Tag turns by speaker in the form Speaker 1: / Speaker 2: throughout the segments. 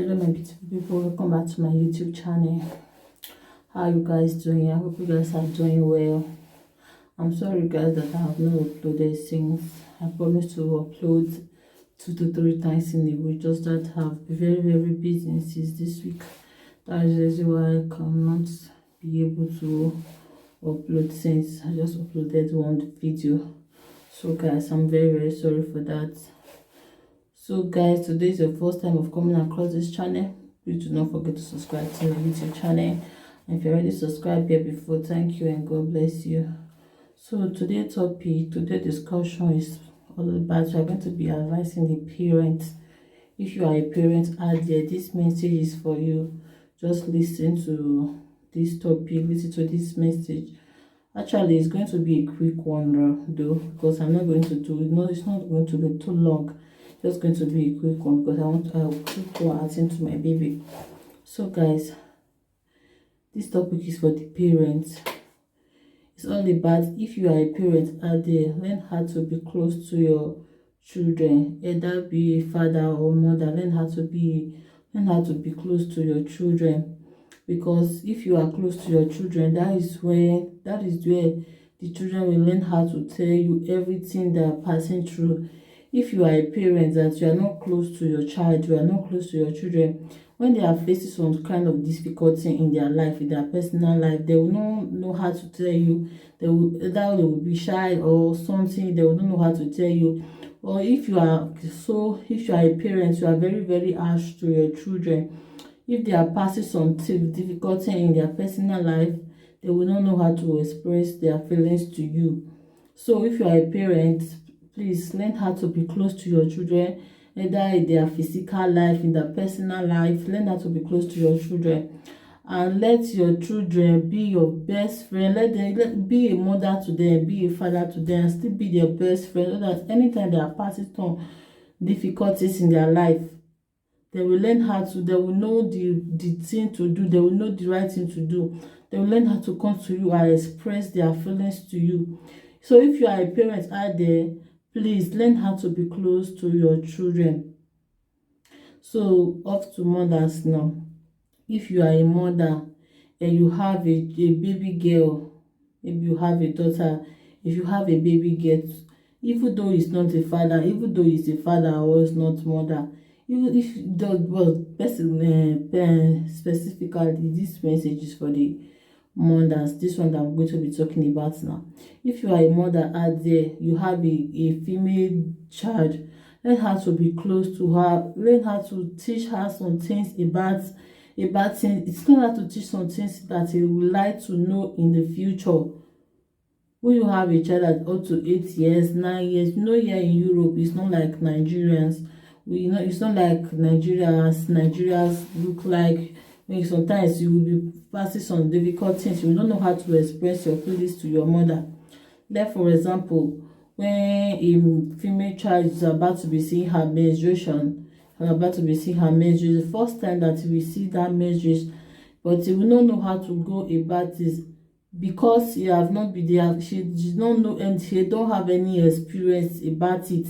Speaker 1: Hello my beautiful people, welcome back to my YouTube channel. How are you guys doing? I hope you guys are doing well. I'm sorry guys that I have not uploaded since. I promised to upload 2 to 3 times in a week, just that I have been very busy since this week. That is the reason why I cannot be able to upload since I just uploaded one video. So guys, I'm very sorry for that. So guys, today is your first time of coming across this channel. Please do not forget to subscribe to my YouTube channel. And if you already subscribed here before, thank you and God bless you. So today's discussion is all about, we are going to be advising the parents. If you are a parent out there, this message is for you. Just listen to this topic, listen to this message. Actually, it's going to be a quick one though, because I'm not going to do it. No, it's not going to be too long. Just going to be a quick one because I'll keep on adding to my baby. So guys, this topic is for the parents. It's all about, if you are a parent out there, learn how to be close to your children, either be a father or mother. Learn how to be close to your children, because if you are close to your children, that is where the children will learn how to tell you everything they are passing through. If you are a parent that you are not close to your child, you are not close to your children, when they are facing some kind of difficulty in their life, in their personal life, they will not know how to tell you. They will be shy or something. They will not know how to tell you. Or if you are a parent, you are very harsh to your children. If they are passing some difficulty in their personal life, they will not know how to express their feelings to you. So if you are a parent, please learn how to be close to your children, either in their physical life, in their personal life. Learn how to be close to your children, and let your children be your best friend. Let them be a mother to them, be a father to them, still be their best friend, so that anytime they are passing through difficulties in their life, they will learn how to, they will know the thing to do, they will know the right thing to do. They will learn how to come to you and express their feelings to you. So if you are a parent out there, please learn how to be close to your children. So off to mothers now. If you are a mother and you have a baby girl, maybe you have a daughter, if you have a baby girl, even though it's not a father, even though it's a father or it's not mother, even if specifically this message is for the mothers, this one that I'm going to be talking about now. If you are a mother out there, you have a female child, learn how to be close to her. Learn how to teach her some things about things. It's not how to teach some things that you would like to know in the future. When you have a child at up to 8 years, 9 years, here in Europe, it's not like Nigerians. It's not like Nigerians look like. Sometimes you will be passing some difficult things. You don't know how to express your feelings to your mother. Like for example, when a female child is about to be seeing her menstruation, the first time that we see that menstruation, but you will not know how to go about this, because you have not been there. She did not know, and she don't have any experience about it,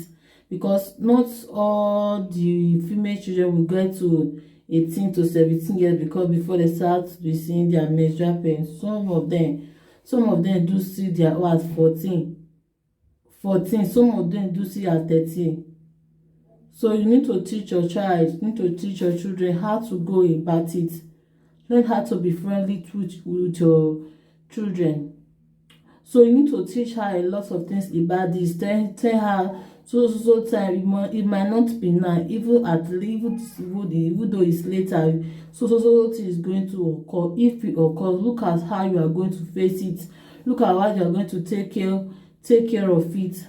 Speaker 1: because not all the female children will get to 18 to 17 years, because before they start receiving their menstrual pain, some of them do see their own at 14, some of them do see at 13. So you need to teach your child, you need to teach your children how to go about it. Learn how to be friendly with your children. So you need to teach her a lot of things about this. Tell her so time, it might not be now, even though it's later, so thing is going to occur. If it occurs, look at how you are going to face it. Look at how you are going to take care of it.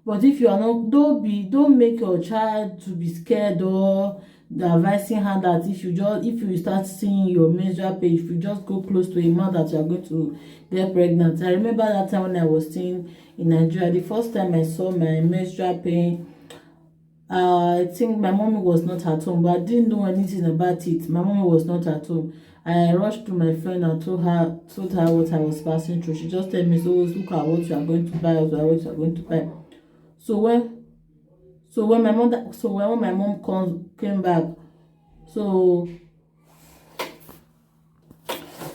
Speaker 1: But if you are not, don't make your child to be scared, or advising her that if you start seeing your menstrual pain, if you just go close to a man, that you are going to get pregnant. I remember that time when I was staying in Nigeria, the first time I saw my menstrual pain, I think my mommy was not at home, but I didn't know anything about it. My mommy was not at home. I rushed to my friend and told her what I was passing through. She just told me, so look at what you are going to buy, So when my mom came back, So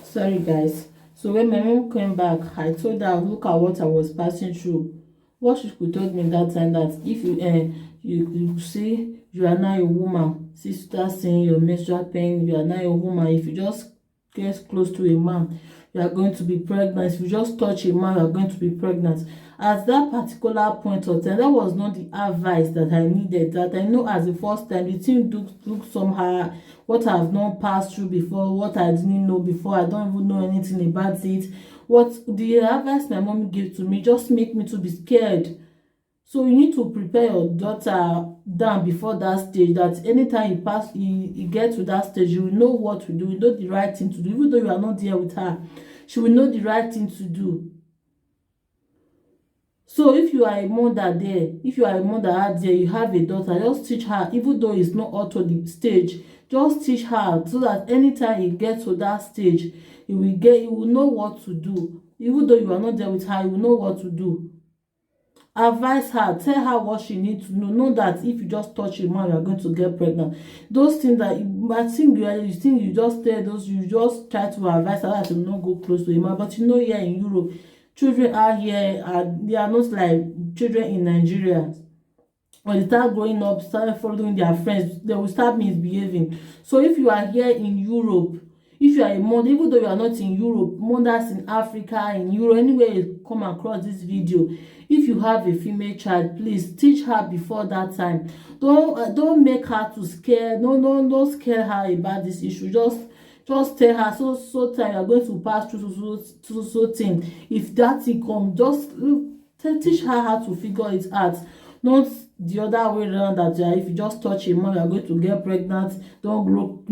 Speaker 1: sorry guys. So when my mom came back, I told her, look at what I was passing through. What she could told me that time, that if you see you are now a woman, sister seeing your menstrual pain, you are now a woman. If you just get close to a man, you are going to be pregnant. If you just touch a man, you are going to be pregnant. At that particular point of time, that was not the advice that I needed. That I know as the first time, the thing look somehow, what I have not passed through before, what I didn't know before, I don't even know anything about it. What the advice my mom gave to me just make me to be scared. So you need to prepare your daughter down before that stage, that anytime you get to that stage, you will know what to do, you know the right thing to do. Even though you are not there with her, she will know the right thing to do. So if you are a mother there, if you are a mother out there, you have a daughter, just teach her, even though it's not up to the stage, just teach her, so that anytime you get to that stage, you will know what to do. Even though you are not there with her, you will know what to do. Advise her, tell her what she needs to know that if you just touch a man, you are going to get pregnant. Those things that I think you just tell those, you just try to advise her to not go close to a man. But you know, here in Europe, children are here, they are not like children in Nigeria. When they start growing up, start following their friends, they will start misbehaving. So if you are here in Europe, if you are a mother, even though you are not in Europe, mothers in Africa, in Europe, anywhere you come across this video, if you have a female child, please teach her before that time. Don't make her too scared. Don't scare her about this issue. Just tell her, so time you are going to pass through so thing. If that thing come, just teach her how to figure it out. Not the other way around, that if you just touch a man, you are going to get pregnant. Don't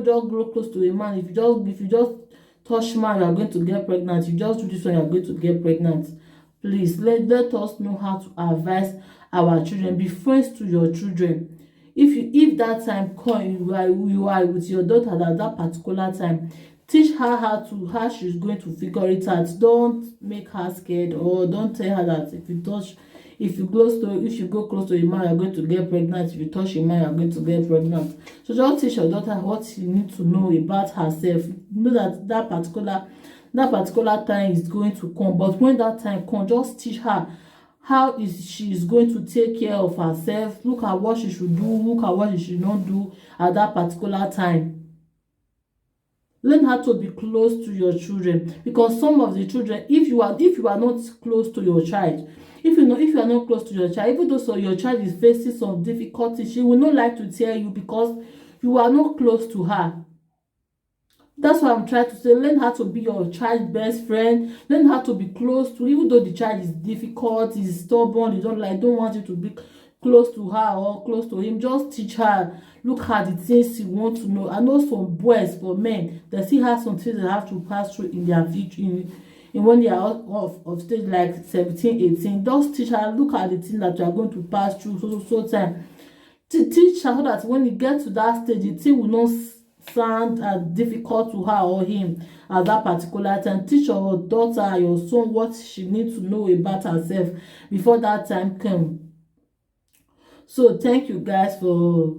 Speaker 1: just grow close to a man. If you just touch man, you are going to get pregnant. If you just do this one, you are going to get pregnant. Please let us know how to advise our children. Be friends to your children. If that time come, you are with your daughter at that particular time, teach her how she's going to figure it out. Don't make her scared, or don't tell her that if you go close to a man, you're going to get pregnant. If you touch a man, you're going to get pregnant. So just teach your daughter what she needs to know about herself. Know that that particular time is going to come. But when that time comes, just teach her how she is going to take care of herself. Look at what she should do, look at what she should not do at that particular time. Learn how to be close to your children, because some of the children, if you are not close to your child, if you are not close to your child, even though so your child is facing some difficulties, she will not like to tell you because you are not close to her. That's what I'm trying to say. Learn how to be your child's best friend. Learn how to be close to, even though the child is difficult, is stubborn, you don't want you to be close to her or close to him. Just teach her. Look at the things you want to know. I know some boys, for men, they still have some things they have to pass through in their future, in when they are out of stage, like 17, 18. Just teach her. Look at the thing that you are going to pass through so time. To teach her, so that when you get to that stage, the thing will not sound difficult to her or him at that particular time. Teach your daughter, your son, what she needs to know about herself before that time comes. So thank you guys for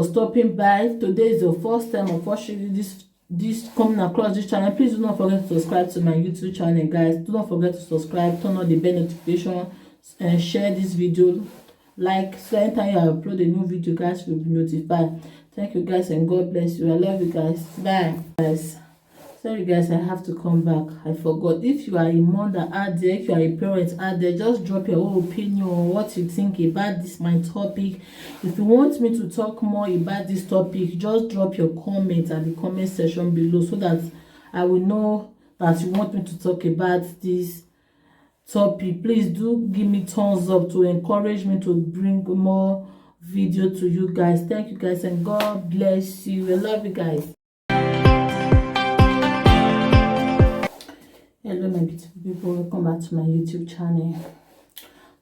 Speaker 1: stopping by. Today is your first time of watching this coming across this channel. Please do not forget to subscribe to my YouTube channel, guys. Do not forget to subscribe, turn on the bell notification, and share this video. Like, so anytime I upload a new video, guys will be notified. Thank you guys, and God bless you. I love you guys. Bye guys. Sorry guys, I have to come back. I forgot. If you are a mother out there, if you are a parent out there, just drop your own opinion on what you think about this my topic. If you want me to talk more about this topic, just drop your comments at the comment section below, so that I will know that you want me to talk about this topic. Please do give me thumbs up to encourage me to bring more video to you guys. Thank you guys, and God bless you. I love you guys. Hello my beautiful people, welcome back to my YouTube channel.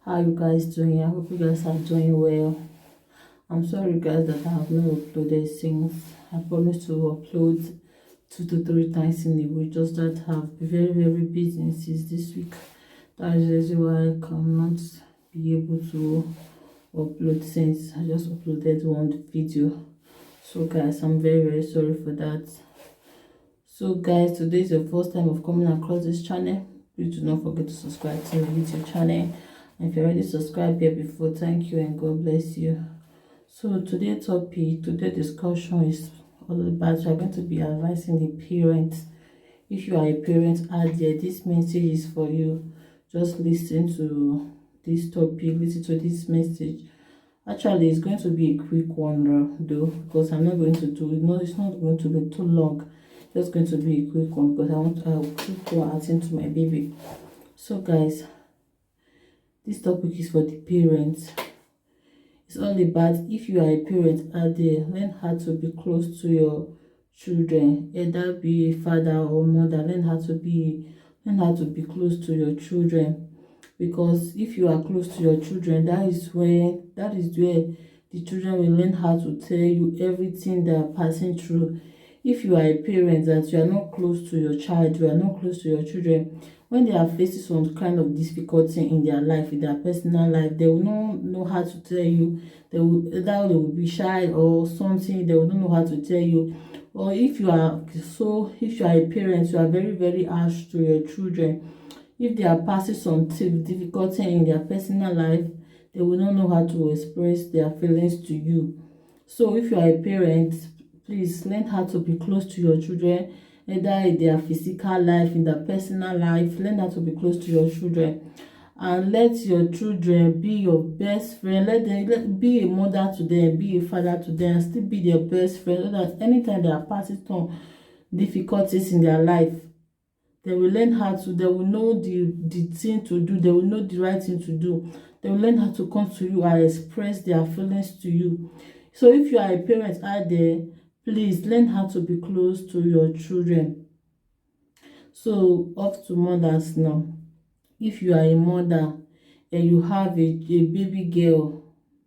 Speaker 1: How you guys doing? I hope you guys are doing well. I'm sorry guys that I have not uploaded since. I promised to upload 2 to 3 times in a week, just that I have been very busy since this week. That is the reason why I cannot be able to upload since I just uploaded one video. So guys, I'm very sorry for that. So guys, today is your first time of coming across this channel. Please do not forget to subscribe to my YouTube channel. And if you already subscribed here before, thank you and God bless you. So today's discussion is all about, we are going to be advising the parents. If you are a parent out there, this message is for you. Just listen to this topic, listen to this message. Actually, it's going to be a quick one though, because I'm not going to do it. No, it's not going to be too long. Just going to be a quick one because I'll keep attending to my baby. So guys, this topic is for the parents. It's all about, if you are a parent out there, learn how to be close to your children, either be a father or mother. Learn how to be close to your children, because if you are close to your children, that is where the children will learn how to tell you everything they are passing through. If you are a parent that you are not close to your child, you are not close to your children, when they are facing some kind of difficulty in their life, in their personal life, they will not know how to tell you. They will be shy or something. They will not know how to tell you. Or if you are a parent, you are very harsh to your children. If they are passing some difficulty in their personal life, they will not know how to express their feelings to you. So if you are a parent, please learn how to be close to your children, either in their physical life, in their personal life. Learn how to be close to your children, and let your children be your best friend. Let them be a mother to them, be a father to them, still be their best friend, so that anytime they are passing through difficulties in their life, they will learn how to, they will know the thing to do, they will know the right thing to do. They will learn how to come to you and express their feelings to you. So if you are a parent out there, please learn how to be close to your children. So up to mothers now. If you are a mother and you have a baby girl,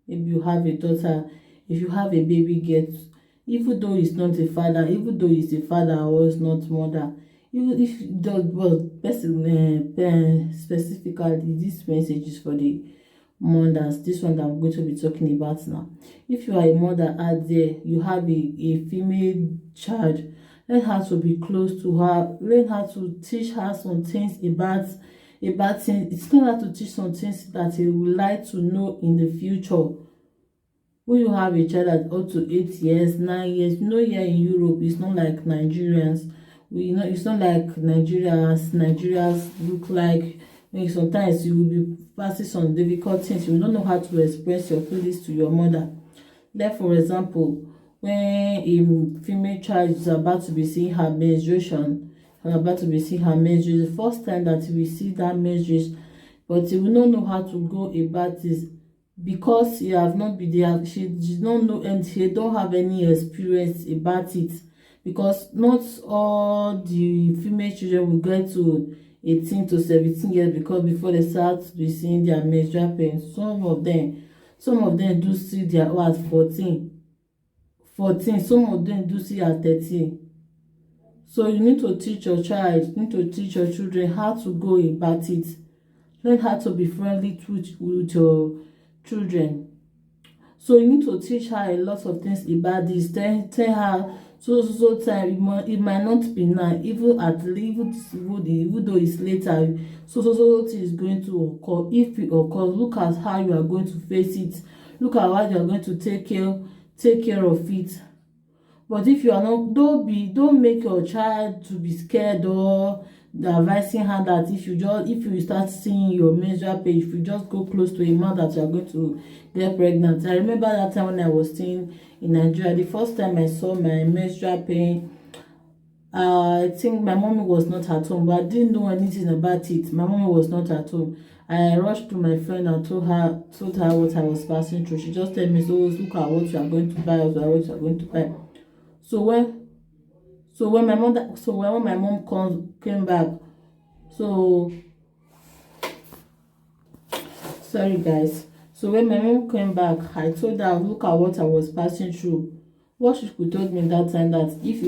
Speaker 1: maybe you have a daughter, if you have a baby girl, even though it's not a father, even though it's a father or it's not mother, even if specifically this message is for the mothers, this one that I'm going to be talking about now. If you are a mother out there, you have a female child, learn how to be close to her, learn how to teach her some things about things. It's not how to teach some things that he would like to know in the future. When you have a child at up to 8 years, 9 years, here in Europe, it's not like Nigerians. It's not like Nigerians look like. Sometimes you will be passing some difficult things. You will not know how to express your feelings to your mother. Like for example, when a female child is about to be seeing her menstruation, the first time that we see that menstruation, but you will not know how to go about this, because you have not been there. She did not know, and she don't have any experience about it, because not all the female children will get to 18 to 17 years because before they start to be seeing their menstrual pain. Some of them do see their own at 14. Some of them do see at 13. So you need to teach your child, you need to teach your children how to go about it. Learn how to be friendly with your children. So you need to teach her a lot of things about this. Tell her so time, it might not be now, even though it's later, so thing is going to occur. If it occurs, look at how you are going to face it. Look at how you are going to take care of it. But if you are not, don't make your child to be scared, or advising her that if you start seeing your menstrual pain, if you just go close to a man, that you are going to get pregnant. I remember that time when I was staying in Nigeria, the first time I saw my menstrual pain, I think my mommy was not at home, but I didn't know anything about it. My mommy was not at home. I rushed to my friend and told her what I was passing through. She just told me, so look at what you are going to buy, So when my mom came back, so sorry guys. So when my mom came back, I told her, look at what I was passing through. What she could told me that time, that if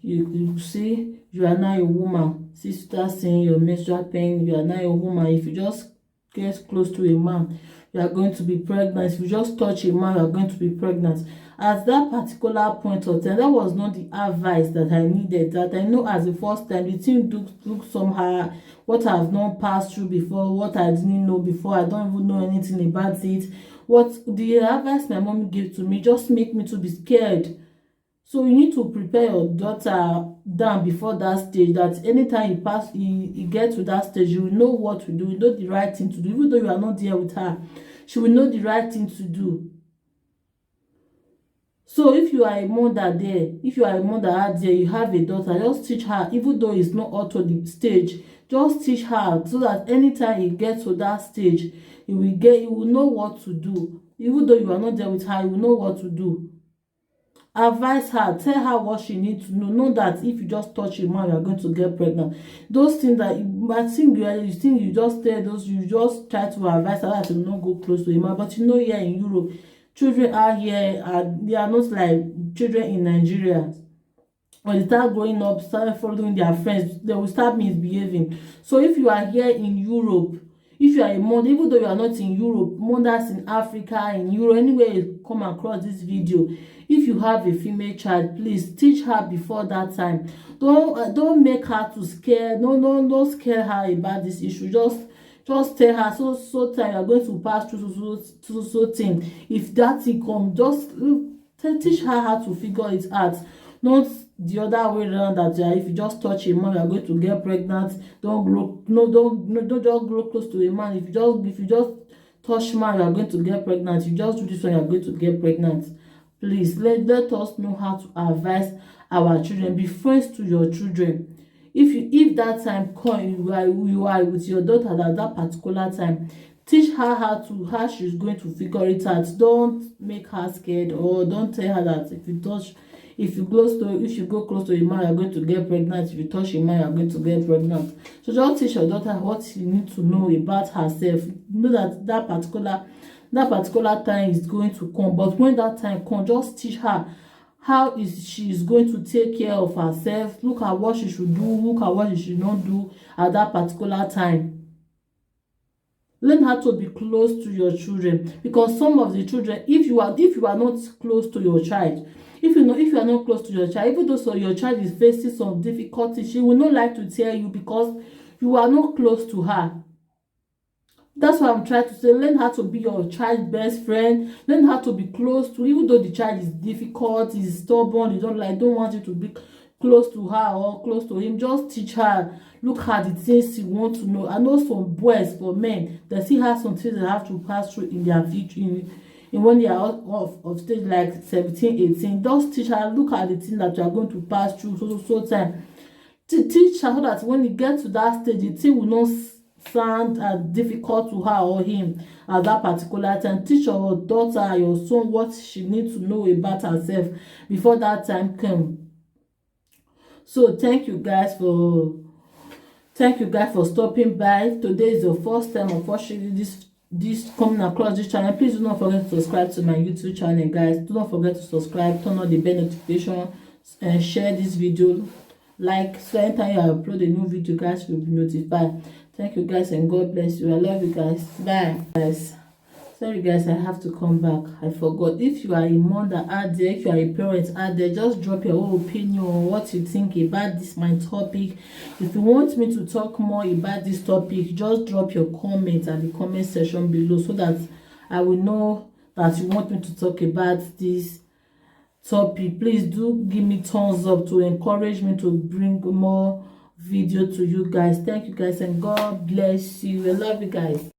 Speaker 1: you see you are now a woman, sister, seeing your menstrual pain, you are now a woman. If you just get close to a man, you are going to be pregnant. If you just touch a man, you are going to be pregnant. At that particular point of time, that was not the advice that I needed. That I know as the first time, the thing look somehow, what I have not passed through before, what I didn't know before, I don't even know anything about it. What the advice my mom gave to me just make me to be scared. So you need to prepare your daughter down before that stage, that anytime you get to that stage, you will know what to do, you know the right thing to do. Even though you are not there with her, she will know the right thing to do. So if you are a mother there, if you are a mother out there, you have a daughter, just teach her, even though it's not up to the stage, just teach her so that anytime you get to that stage, you will know what to do. Even though you are not there with her, you will know what to do. Advise her, tell her what she needs to know that if you just touch a man, you are going to get pregnant. Those things that I think you just tell those, you just try to advise her that you will not go close to a man. But you know, here in Europe, children out here they are not like children in Nigeria. When they start growing up, start following their friends, they will start misbehaving. So if you are here in Europe, if you are a mother, even though you are not in Europe, mothers in Africa, in Europe, anywhere you come across this video, if you have a female child, please teach her before that time. Don't make her too scared. Don't scare her about this issue. Just tell her so time you are going to pass through so thing. If that thing come, just teach her how to figure it out. Not the other way around, that if you just touch a man, you are going to get pregnant. Don't just grow close to a man. If you just touch man, you are going to get pregnant. If you just do this one, you are going to get pregnant. Please let us know how to advise our children. Be friends to your children. If that time come, you are with your daughter at that particular time, teach her how she's going to figure it out. Don't make her scared, or don't tell her that if you go close to a man, you're going to get pregnant. If you touch a man, you're going to get pregnant. So just teach your daughter what she needs to know about herself. Know that that particular time is going to come. But when that time comes, just teach her how she is going to take care of herself. Look at what she should do, look at what she should not do at that particular time. Learn how to be close to your children, because some of the children, if you are not close to your child, if you are not close to your child, even though so your child is facing some difficulty, she will not like to tell you because you are not close to her. That's what I'm trying to say. Learn how to be your child's best friend. Learn how to be close to, even though the child is difficult, is stubborn, you don't want you to be close to her or close to him. Just teach her. Look at the things you want to know. I know some boys, for men, they still have some things they have to pass through in their future, in when they are out of stage, like 17, 18. Just teach her. Look at the thing that you are going to pass through so time. To teach her so that when you get to that stage, the thing will not sound difficult to her or him at that particular time. Teach your daughter, your son, what she needs to know about herself before that time comes. So thank you guys for stopping by. Today is your first time of watching this coming across this channel. Please do not forget to subscribe to my YouTube channel, guys. Do not forget to subscribe, turn on the bell notification, and share this video. Like, so anytime I upload a new video, guys will be notified. Thank you guys, and God bless you. I love you guys. Bye guys. Sorry guys, I have to come back. I forgot. If you are a mother out there, if you are a parent out there, just drop your own opinion on what you think about this my topic. If you want me to talk more about this topic, just drop your comment at the comment section below, so that I will know that you want me to talk about this topic. Please do give me thumbs up to encourage me to bring more video to you guys. Thank you guys, and God bless you. I love you guys.